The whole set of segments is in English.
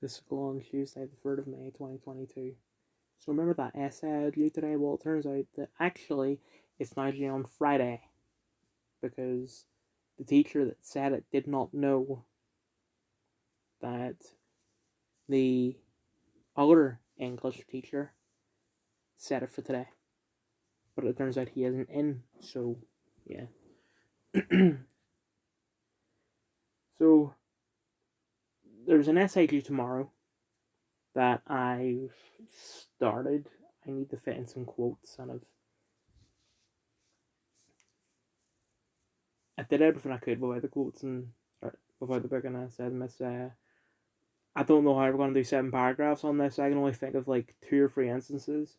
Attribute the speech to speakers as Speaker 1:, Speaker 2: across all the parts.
Speaker 1: This will go on Tuesday, the 3rd of May, 2022. So remember that essay I due today? Well, it turns out that actually it's now due on Friday because the teacher that said it did not know that the other English teacher set it for today. But it turns out he isn't in, so yeah. So there's an essay due tomorrow that I've started. I need to fit in some quotes, and I did everything I could without the quotes and without the book, and I said, Miss, I don't know how we're going to do 7 paragraphs on this. I can only think of like 2 or 3 instances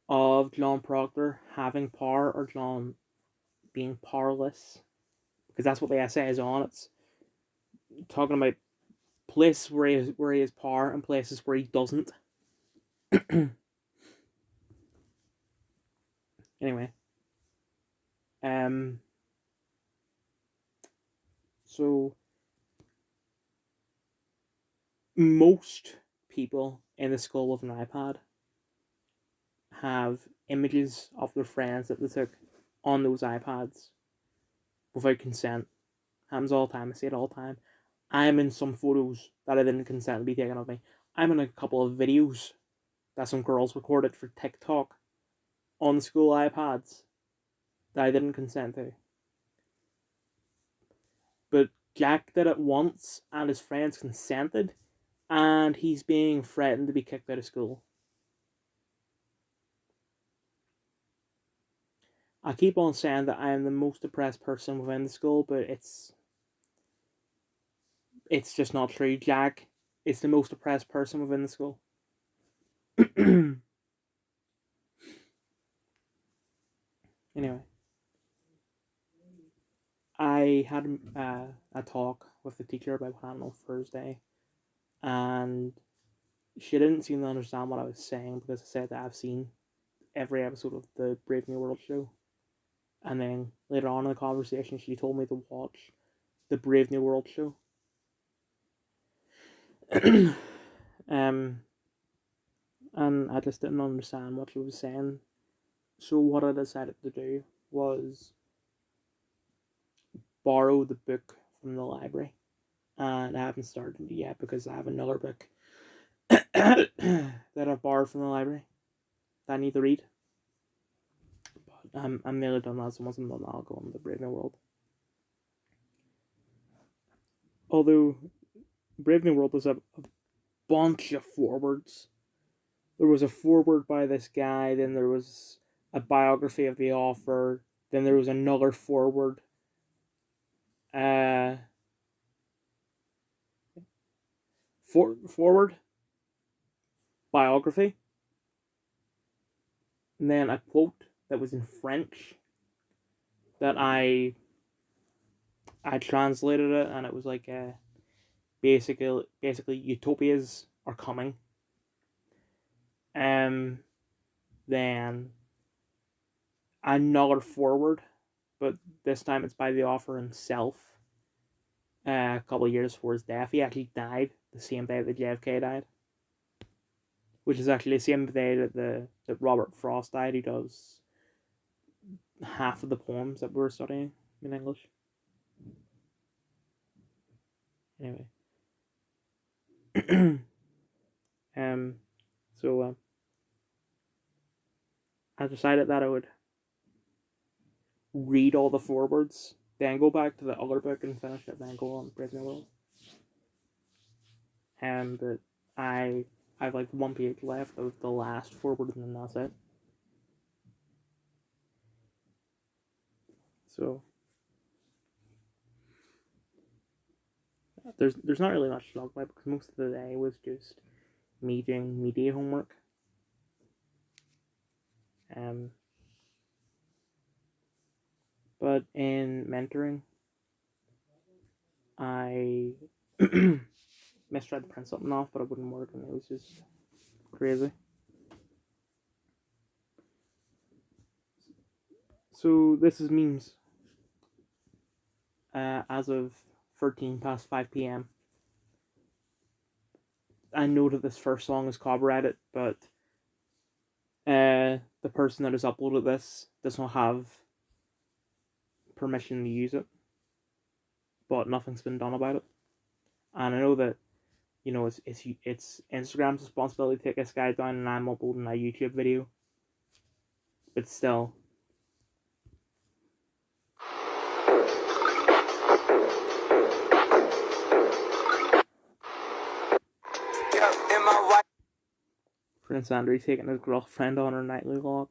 Speaker 1: of John Proctor having power or John being powerless, because that's what the essay is on. It's talking about places where he has power and places where he doesn't. Anyway, so most people in the school with an iPad have images of their friends that they took on those iPads without consent. Happens all the time. I see it all the time. I'm in some photos that I didn't consent to be taken of me. I'm in a couple of videos that some girls recorded for TikTok on the school iPads that I didn't consent to. But Jack did it once and his friends consented, and he's being threatened to be kicked out of school. I keep on saying that I am the most depressed person within the school, but it's just not true. Jack is the most depressed person within the school. Anyway, I had a talk with the teacher about what happened on Thursday, and she didn't seem to understand what I was saying because I said that I've seen every episode of the Brave New World show. And then later on in the conversation, she told me to watch the Brave New World show. um, and I just didn't understand what she was saying. So what I decided to do was borrow the book from the library. And I haven't started it yet because I have another book that I've borrowed from the library that I need to read. But I'm nearly done that, so once I'm done, I'll go on the Brave New World. Although Brave New World was a bunch of forwards. There was a forward by this guy, then there was a biography of the author, then there was another forward. Uh, Forward biography, and then a quote that was in French that I translated it, and it was like basically utopias are coming. Then another forward, but this time it's by the author himself. A couple of years before his death, he actually died the same day that JFK died, which is actually the same day that Robert Frost died. He does half of the poems that we're studying in English. Anyway, um, so I decided that I would read all the forwards, then go back to the other book and finish it, then go on Brave New World. But I've like 1 page left of the last forward, and then that's it. So there's not really much to talk about because most of the day was just me doing media homework. Um, but in mentoring, I tried to print something off, but it wouldn't work, and it was just crazy. So this is memes. As of 13 past 5 p.m. I know that this first song is copyrighted, but the person that has uploaded this does not have permission to use it, but nothing's been done about it. And I know that, you know, it's Instagram's responsibility to take this guy down, and I'm uploading a YouTube video, but still. Prince Andrew taking his girlfriend on her nightly walk.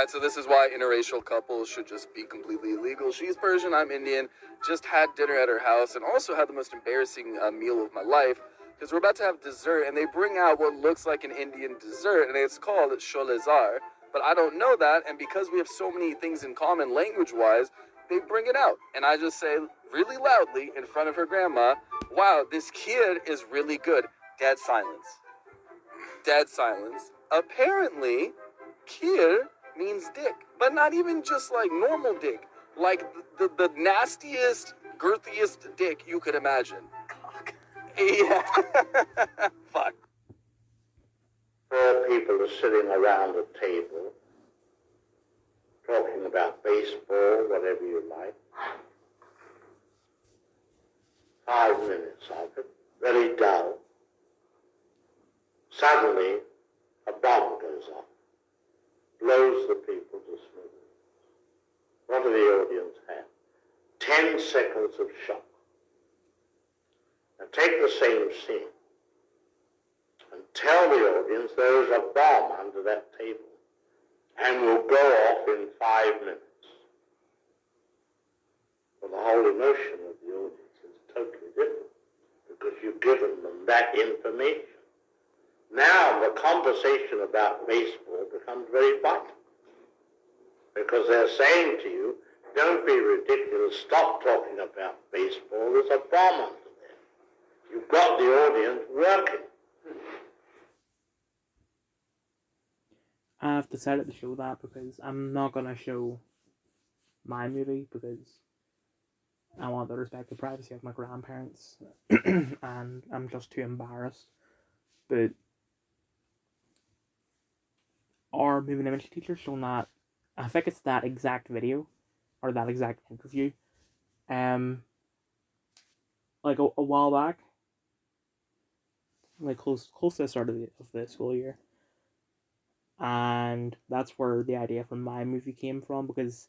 Speaker 2: So this is why interracial couples should just be completely illegal. She's Persian, I'm Indian. Just had dinner at her house and also had the most embarrassing meal of my life, because we're about to have dessert and they bring out what looks like an Indian dessert and it's called sholezar. But I don't know that, and because we have so many things in common language-wise, they bring it out. And I just say really loudly in front of her grandma, wow, this kid is really good. Dead silence. Dead silence. Apparently, kid means dick, but not even just like normal dick, like the nastiest, girthiest dick you could imagine. Cock. Yeah. Fuck.
Speaker 3: 4 people are sitting around a table, talking about baseball, whatever you like. 5 minutes of it, very dull. Suddenly, a bomb goes off, blows the people to smithereens. What do the audience have? 10 seconds of shock. Now take the same scene and tell the audience there is a bomb under that table and will go off in 5 minutes. Well, the whole emotion of the audience is totally different because you've given them that information. Now the conversation about baseball becomes very vital because they're saying to you, don't be ridiculous, stop talking about baseball, there's a bomb under there. You've got the audience working.
Speaker 1: I've decided to show that because I'm not going to show my movie because I want to respect the privacy of my grandparents and I'm just too embarrassed. But our moving image teacher shown that, I think it's that exact video or that exact interview like a while back, like close to the start of the school year, and that's where the idea for my movie came from, because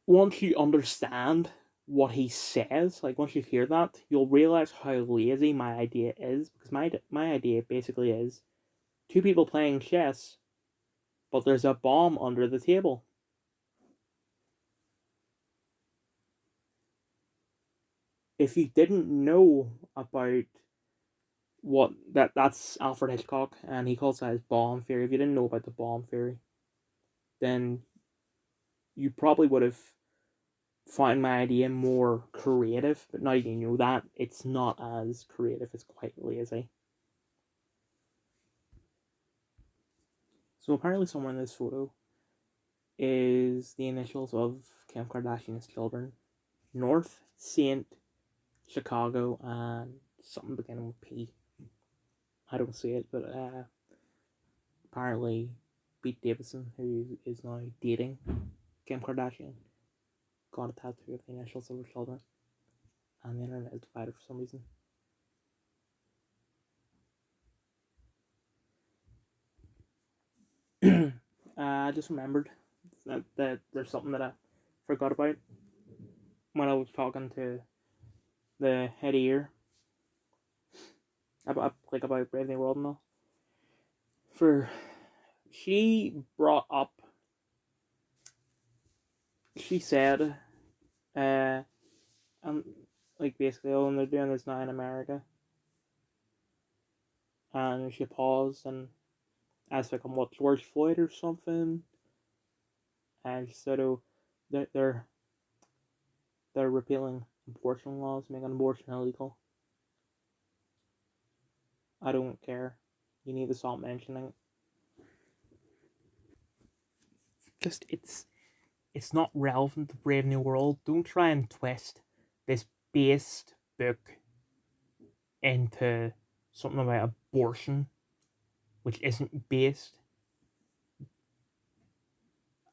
Speaker 1: once you understand what he says, like once you hear that, you'll realize how lazy my idea is, because my idea basically is 2 people playing chess, but there's a bomb under the table. If you didn't know about what that's Alfred Hitchcock, and he calls that his bomb theory. If you didn't know about the bomb theory, then you probably would have found my idea more creative. But now you know that, it's not as creative. It's quite lazy. So apparently somewhere in this photo is the initials of Kim Kardashian's children: North, Saint, Chicago, and something beginning with P. I don't see it, but apparently Pete Davidson, who is now dating Kim Kardashian, got a tattoo of the initials of her children, and the internet is divided for some reason. I just remembered that there's something that I forgot about when I was talking to the head ear about Brave New World and all. She brought up, she said, like basically, oh, and they're doing this now in America, and she paused and asked like, what, George Floyd or something, and she said, oh, they're repealing abortion laws, making abortion illegal. I don't care. You need to stop mentioning it. Just it's not relevant to Brave New World. Don't try and twist this based book into something about abortion, which isn't based.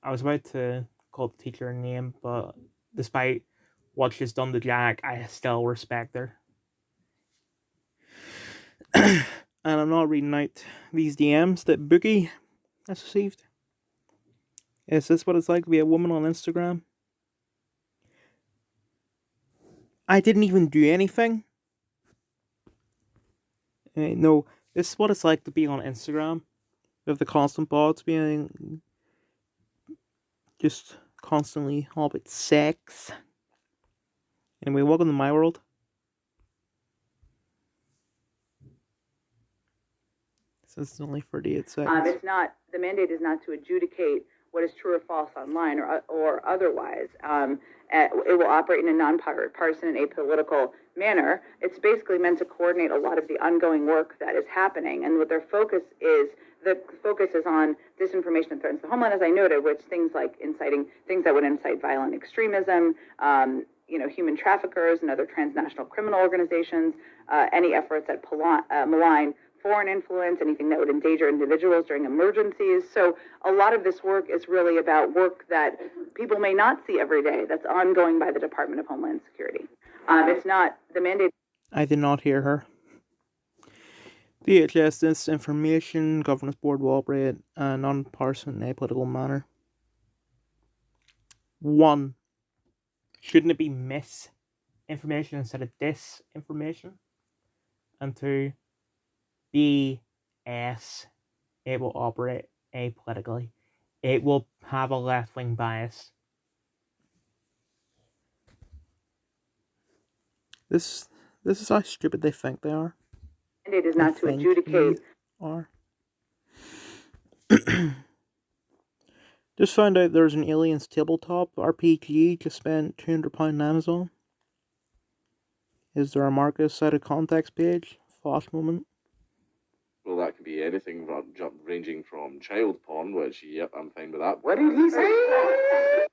Speaker 1: I was about to call the teacher a name, but despite what she's done to Jack, I still respect her. And I'm not reading out these DMs that Boogie has received. Is this what it's like to be a woman on Instagram? I didn't even do anything. No, this is what it's like to be on Instagram. With the constant bots being just constantly all about sex. Anyway, welcome to my world. This is only 48 seconds.
Speaker 4: It's not, the mandate is not to adjudicate what is true or false online or otherwise. It will operate in a nonpartisan and apolitical manner. It's basically meant to coordinate a lot of the ongoing work that is happening. And what their focus is, the focus is on disinformation that threatens the homeland, as I noted, which things like inciting, things that would incite violent extremism, human traffickers and other transnational criminal organizations, any efforts that malign foreign influence, anything that would endanger individuals during emergencies. So a lot of this work is really about work that people may not see every day, that's ongoing by the Department of Homeland Security. It's not the mandate.
Speaker 1: I did not hear her. DHS Disinformation Governance Board will operate in a non-partisan and apolitical manner. 1. Shouldn't it be misinformation instead of disinformation? And 2. BS. It will operate apolitically. It will have a left-wing bias. This is how stupid they think they are.
Speaker 4: Mandate is not to adjudicate.
Speaker 1: Are. Just found out there's an Aliens tabletop RPG just spent £200 on Amazon. Is there a Marcus out of context page? Flash moment.
Speaker 5: Well, that could be anything ranging from child porn, which, yep, I'm fine with that.
Speaker 4: What did he say?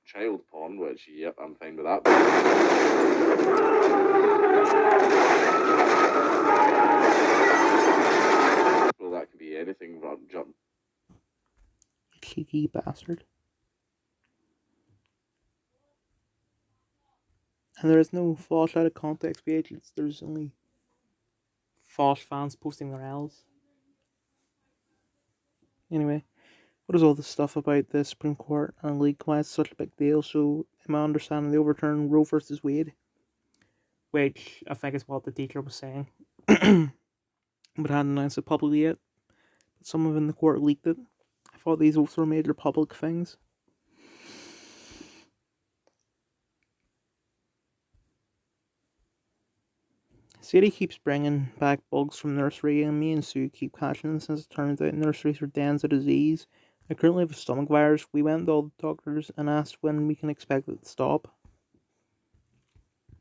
Speaker 5: Child porn, which, yep, I'm fine with that. Well, that could be anything
Speaker 1: Cheeky bastard. And there is no Flash out of context page. There's only Flash fans posting their L's. Anyway, what is all this stuff about the Supreme Court and league? Why it's such a big deal? So, in my understanding, they overturned Roe versus Wade, which I think is what the teacher was saying, but hadn't announced it publicly yet. But someone in the court leaked it. I thought these both were major public things. Sadie keeps bringing back bugs from nursery, and me and Sue keep catching them since it turns out nurseries are dens of disease. I currently have a stomach virus. We went to all the doctors and asked when we can expect it to stop.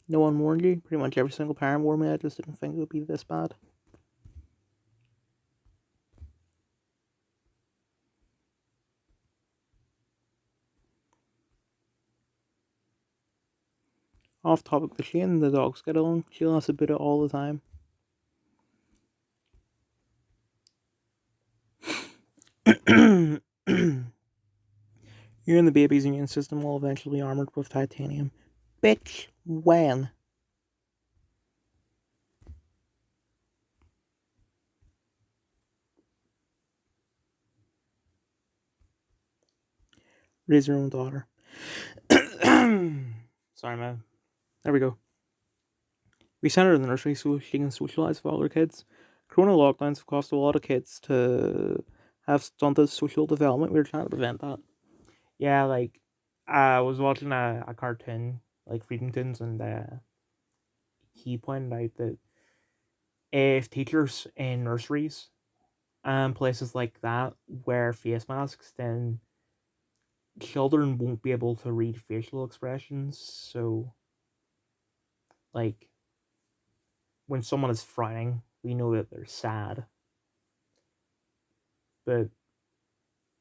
Speaker 1: No one warned you? Pretty much every single parent warned me. I just didn't think it would be this bad. Off topic, the Shane and the dogs get along. She laughs about it all the time. You and the baby's immune system will eventually be armored with titanium. Bitch, when? Raise your own daughter. Sorry, man. There we go. We sent her to the nursery so she can socialise with other kids. Corona lockdowns have caused a lot of kids to have stunted social development. We were trying to prevent that. Yeah, like, I was watching a cartoon, like Freedom Tunes, and he pointed out that if teachers in nurseries and places like that wear face masks, then children won't be able to read facial expressions. So, like, when someone is frowning, we know that they're sad. But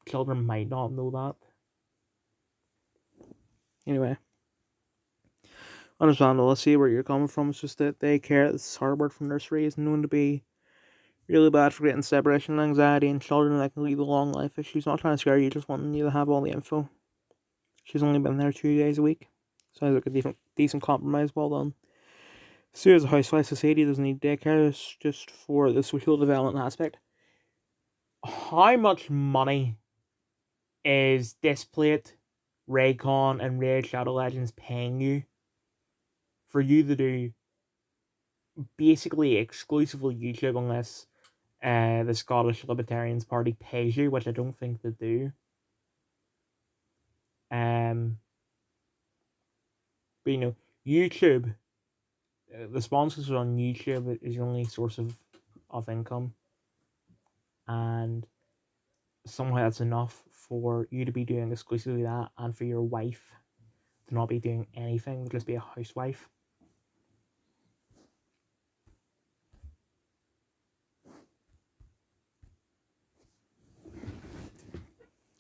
Speaker 1: children might not know that. Anyway. understandable. I see where you're coming from. It's just that daycare, this Harvard from nursery, is known to be really bad for getting separation anxiety in children that can lead to long life issues. Not trying to scare you, just wanting you to have all the info. She's only been there 2 days a week. Sounds like a decent compromise. Well done. Sue as a housewife, society doesn't need daycare. It's just for the social development aspect. How much money is Displate, Raycon, and Raid Shadow Legends paying you for you to do basically exclusively YouTube unless the Scottish Libertarians Party pays you, which I don't think they do. But YouTube, the sponsors on YouTube is your only source of income, and somehow that's enough for you to be doing exclusively that, and for your wife to not be doing anything, just be a housewife.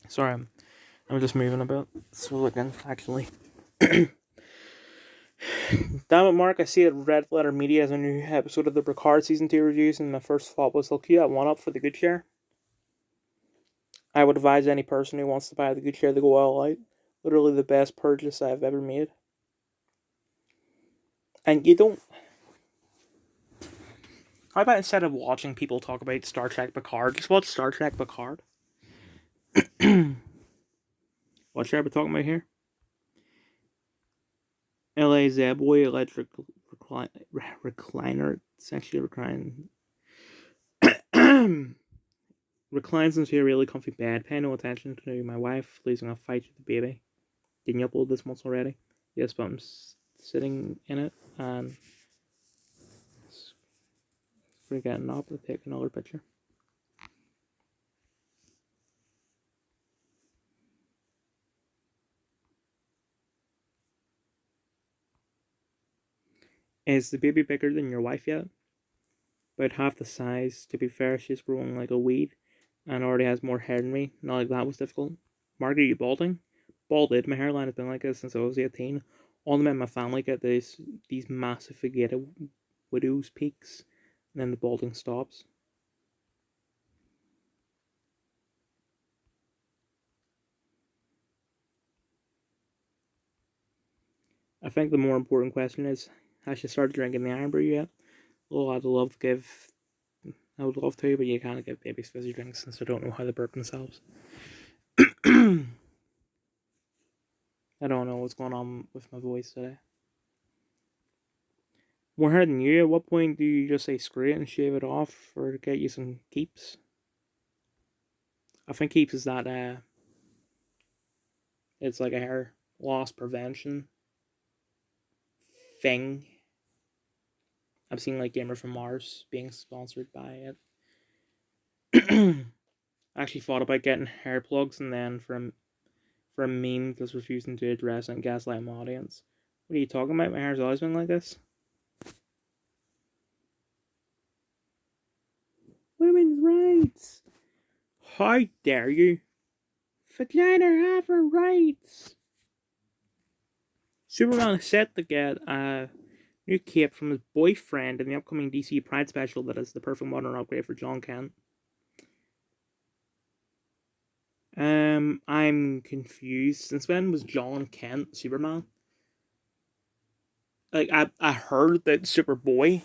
Speaker 1: Sorry, I'm just moving a bit. So looking, actually. Damn it, Mark, I see that Red Letter Media has a new episode of the Bricard Season 2 reviews, and my first thought was, they'll queue that one up for the good share. I would advise any person who wants to buy the good share to go all out. Literally the best purchase I've ever made. And you don't... How about instead of watching people talk about Star Trek Picard, just watch Star Trek Picard? What should I be talking about here? LA Zeboy electric recliner, sexually reclining. Reclines into a really comfy bed. Pay no attention to my wife losing a fight with the baby. Didn't you upload this once already? Yes, but I'm sitting in it and forgetting up to take another picture. Is the baby bigger than your wife yet? About half the size. To be fair, she's growing like a weed and already has more hair than me. Not like that was difficult. Margaret, are you balding? Balded. My hairline has been like this since I was 18. All the men in my family get these massive forgettable widow's peaks, and then the balding stops. I think the more important question is, has she started drinking the Iron Brew yet? Oh, I would love to, but you can't give babies fizzy drinks since they don't know how to burp themselves. I don't know what's going on with my voice today. More hair than you. At what point do you just say screw it and shave it off, or get you some keeps? I think keeps is that it's like a hair loss prevention thing. I've seen like Gamer from Mars being sponsored by it. I actually thought about getting hair plugs, and then from a meme just refusing to address and gaslight my audience. What are you talking about? My hair's always been like this. Women's rights. How dare you? Vagina have her rights. Superman is set to get a new cape from his boyfriend in the upcoming DC Pride special that is the perfect modern upgrade for John Kent. I'm confused. Since when was John Kent Superman? Like, I heard that Superboy,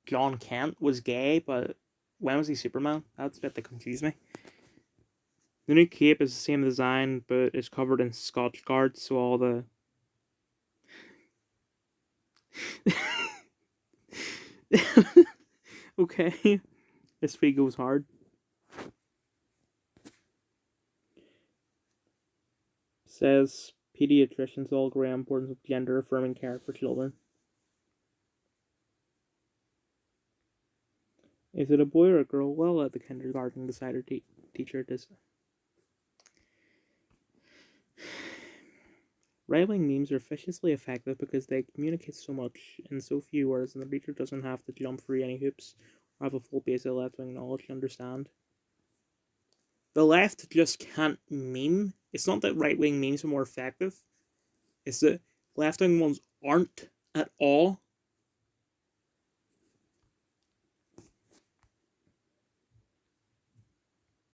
Speaker 1: John Kent, was gay, but when was he Superman? That's a bit that confused me. The new cape is the same design, but it's covered in Scotch Guards, so all the... Okay. This feed goes hard. Says pediatricians all agree on importance of gender-affirming care for children. Is it a boy or a girl? Well, let the kindergarten decide, or teacher decide. Right-wing memes are viciously effective because they communicate so much in so few words, and the reader doesn't have to jump through any hoops or have a full base of left-wing knowledge to understand. The left just can't meme. It's not that right-wing memes are more effective. It's that left-wing ones aren't at all